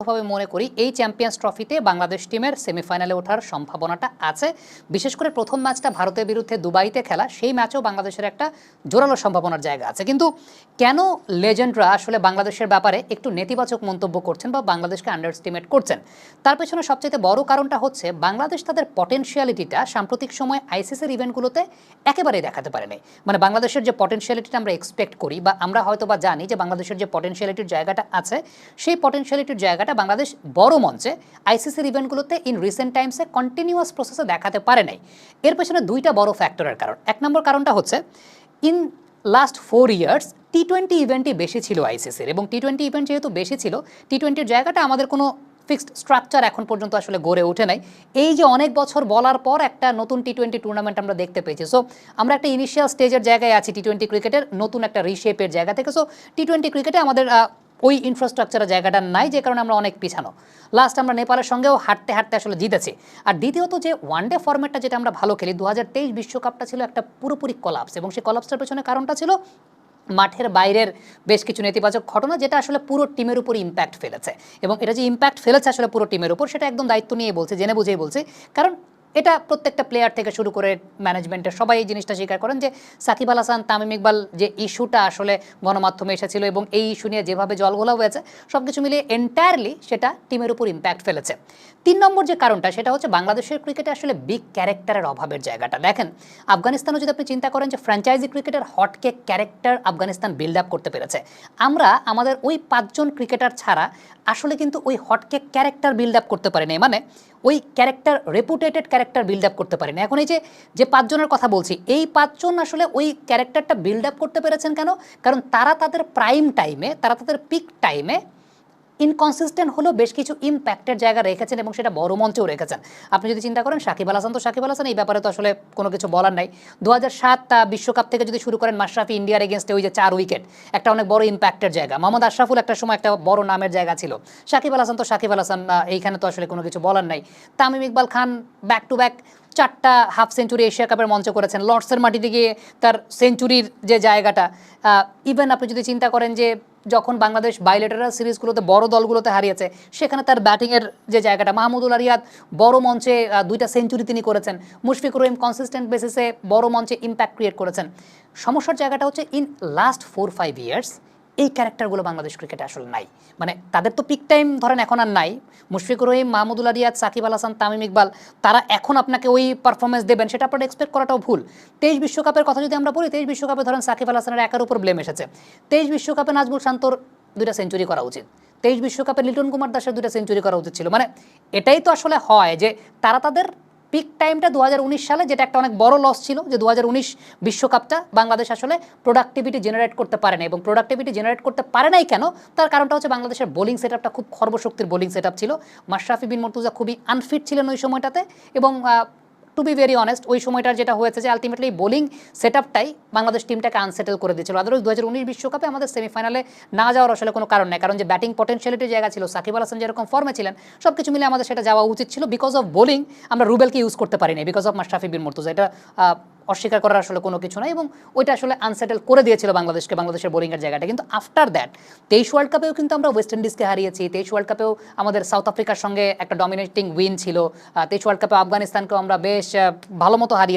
ভাবে মনে করি এই চ্যাম্পিয়ন্স ট্রফিতে বাংলাদেশ টিমের সেমিফাইনালে ওঠার সম্ভাবনাটা আছে। বিশেষ করে প্রথম ম্যাচটা ভারতের বিরুদ্ধে দুবাইতে খেলা, সেই ম্যাচেও বাংলাদেশের একটা জোরালো সম্ভাবনার জায়গা আছে। কিন্তু কেন লেজেন্ডরা আসলে বাংলাদেশের ব্যাপারে একটু নেতিবাচক মন্তব্য করছেন বা বাংলাদেশকে আন্ডারএস্টিমেট করছেন, তার পেছনে সবচেয়ে বড় কারণটা হচ্ছে বাংলাদেশ তাদের পটেনশিয়ালিটিটা সাম্প্রতিক সময় আইসিসির ইভেন্টগুলোতে একেবারেই দেখাতে পারেনি। মানে বাংলাদেশের যে পটেনশিয়ালিটিটা আমরা এক্সপেক্ট করি বা আমরা হয়তো বা জানি যে বাংলাদেশের যে পটেনশিয়ালিটির জায়গাটা আছে, সেই পটেনশিয়ালিটির জায়গাটা বাংলাদেশ বড় মঞ্চে আইসিসির ইভেন্টগুলোতে ইন রিসেন্ট টাইমসে কন্টিনিউয়াস প্রসেসে দেখাতে পারে নাই। এর পেছনে দুইটা বড় ফ্যাক্টরের কারণ। এক নম্বর কারণটা হচ্ছে ইন লাস্ট 4 ইয়ার্স টি-20 ইভেন্টই বেশি ছিল আইসিসির, এবং টি-20 ইভেন্ট যেহেতু বেশি ছিল, টি-20-র জায়গাটা আমাদের কোনো ফিক্সড স্ট্রাকচার এখন পর্যন্ত আসলে গড়ে ওঠে নাই। এই যে অনেক বছর বলার পর একটা নতুন টি-20 টুর্নামেন্ট আমরা দেখতে পেয়েছি। সো আমরা একটা ইনিশিয়াল স্টেজের জায়গায় আছি টি-20 ক্রিকেটের নতুন একটা রিশেপের জায়গা থেকে। সো টি-20 ক্রিকেটে আমাদের ওই ইনফ্রাস্ট্রাকচারের জায়গাটা নাই, যে কারণে আমরা অনেক পিছানো। লাস্ট আমরা নেপালের সঙ্গেও হাঁটতে হাঁটতে আসলে জিতেছি। আর দ্বিতীয়ত যে ওয়ানডে ফরম্যাটটা যেটা আমরা ভালো খেলি, 2023 বিশ্বকাপটা ছিল একটা পুরোপুরি কলাপস, এবং সেই কলাপসটার পেছনে কারণটা ছিল মাঠের বাইরের বেশ কিছু নেতিবাচক ঘটনা, যেটা আসলে পুরো টিমের উপর ইম্প্যাক্ট ফেলেছে। এবং এটা যে ইম্প্যাক্ট ফেলেছে আসলে পুরো টিমের উপর, সেটা একদম দায়িত্ব নিয়ে বলছে, জেনে বুঝেই বলছে। কারণ এটা প্রত্যেকটা প্লেয়ার থেকে শুরু করে ম্যানেজমেন্টের সবাই এই জিনিসটা স্বীকার করেন যে সাকিব আল হাসান, তামিম ইকবাল যে ইস্যুটা আসলে গণমাধ্যমে এসেছিল এবং এই ইস্যু নিয়ে যেভাবে জলঘোলা হয়েছে, সব কিছু মিলিয়ে এন্টায়ারলি সেটা টিমের উপর ইম্প্যাক্ট ফেলেছে। 3 নম্বর যে কারণটা, সেটা হচ্ছে বাংলাদেশের ক্রিকেটে আসলে বিগ ক্যারেক্টারের অভাবের জায়গাটা। দেখেন, আফগানিস্তানও যদি আপনি চিন্তা করেন যে ফ্র্যাঞ্চাইজি ক্রিকেটের hotcake character Afghanistan build up করতে পেরেছে, আমরা আমাদের ওই 5 জন ক্রিকেটার ছাড়া আসলে কিন্তু ওই হটকেক ক্যারেক্টার বিল্ড আপ করতে পারি না। মানে ওই character, reputated character build up করতে পারি না। এখন এই যে 5 জনের কথা বলছি, এই 5 জন আসলে ওই ক্যারেক্টারটা বিল্ড আপ করতে পেরেছেন কেন? কারণ তারা তাদের প্রাইম টাইমে, তারা তাদের পিক টাইমে ইনকনসিস্টেন্ট হলেও বেশ কিছু ইম্প্যাক্টের জায়গা রেখেছেন, এবং সেটা বড় মঞ্চেও রেখেছেন। আপনি যদি চিন্তা করেন সাকিব আল হাসান, তো সাকিব আল হাসান এই ব্যাপারে তো আসলে কোনো কিছু বলার নাই। 2007 বিশ্বকাপ থেকে যদি শুরু করেন, মাশরাফি ইন্ডিয়ার এগেনস্টে ওই যে 4 উইকেট, একটা অনেক বড় ইম্প্যাক্টের জায়গা। মোহাম্মদ আশরাফুল একটা সময় একটা বড় নামের জায়গা ছিল। সাকিব আল হাসান তো সাকিব আল হাসান, এইখানে তো আসলে কোনো কিছু বলার নাই। তামিম ইকবাল খান ব্যাক টু ব্যাক 4টা হাফ সেঞ্চুরি এশিয়া কাপের মঞ্চ করেছেন। লর্ডসের মাটিতে গিয়ে তার সেঞ্চুরির যে জায়গাটা, ইভেন আপনি যদি চিন্তা করেন যে যখন বাংলাদেশ বাইলেটারাল সিরিজগুলোতে বড় দলগুলোতে হারিয়েছে, সেখানে তার ব্যাটিংয়ের যে জায়গাটা, মাহমুদুল্লাহ রিয়াদ বড় মঞ্চে 2টা সেঞ্চুরি তিনি করেছেন। মুশফিকুর রহিম কনসিস্টেন্ট বেসিসে বড় মঞ্চে ইম্প্যাক্ট ক্রিয়েট করেছেন। সমস্যার জায়গাটা হচ্ছে ইন লাস্ট 4-5 ইয়ার্স এই ক্যারেক্টারগুলো বাংলাদেশ ক্রিকেটে আসলে নাই। মানে তাদের তো পিক টাইম ধরেন এখন আর নাই। মুশফিকুর রহিম, মাহমুদুল্লাহ রিয়াদ, সাকিব আল হাসান, তামিম ইকবাল, তারা এখন আপনাকে ওই পারফরমেন্স দেবেন, সেটা আপনারা এক্সপেক্ট করাটাও ভুল। 23 বিশ্বকাপের কথা যদি আমরা বলি, 23 বিশ্বকাপে ধরেন সাকিব আল হাসানের একার উপর ব্লেম এসেছে। 23 বিশ্বকাপে নাজমুল শান্তর 2টা সেঞ্চুরি করা উচিত। 23 বিশ্বকাপে লিটন কুমার দাসের 2টা সেঞ্চুরি করা উচিত ছিল। মানে এটাই তো আসলে হয় যে তারা তাদের পিক টাইমটা 2019 সালে, যেটা একটা অনেক বড় লস ছিল, যে 2019 বিশ্বকাপটা বাংলাদেশ আসলে প্রোডাক্টিভিটি জেনারেট করতে পারে না। এবং প্রোডাক্টিভিটি জেনারেট করতে পারে নাই কেন? তার কারণটা হচ্ছে বাংলাদেশের বোলিং সেটআপটা খুব খর্বশক্তির বোলিং সেটআপ ছিল। মাশরাফি বিন মুর্তজা খুবই আনফিট ছিলেন ওই সময়টাতে, এবং টু বি ভেরি অনেস্ট, ওই সময়টার যেটা হয়েছে যে আলটিমেটলি বোলিং সেটআপটাই বাংলাদেশ টিমটাকে আনসেটেল করে দিয়েছিল। আদারওয়াইজ 2019 বিশ্বকাপে আমাদের সেমিফাইনালে না যাওয়ার আসলে কোনো কারণ নেই, কারণ যে ব্যাটিং পটেনশিয়ালিটির জায়গা ছিল, সাকিব আল হাসান যেরকম ফর্মে ছিলেন, সব কিছু মিলে আমাদের সেটা যাওয়া উচিত ছিল। বিকজ অফ বোলিং আমরা রুবেলকে ইউজ করতে পারি না, বিকজ অফ মাশরাফি বিন মুর্তজা। এটা অস্বীকার করার আসলে কোনো কিছু নাই, এবং ওইটা আসলে আনসেটেল করে দিয়েছিল বাংলাদেশকে, বাংলাদেশের বোলিংয়ের জায়গাটা। কিন্তু আফটার দ্যাট 23 ওয়ার্ল্ড কাপেও কিন্তু আমরা ওয়েস্ট ইন্ডিজকে হারিয়েছি। 23 ওয়ার্ল্ড কাপেও আমাদের সাউথ আফ্রিকার সঙ্গে একটা ডমিনেটিং উইন ছিল। 23 ওয়ার্ল্ড কাপে আফগানিস্তানকেও আমরা বেশ ভালো মতো হারিয়ে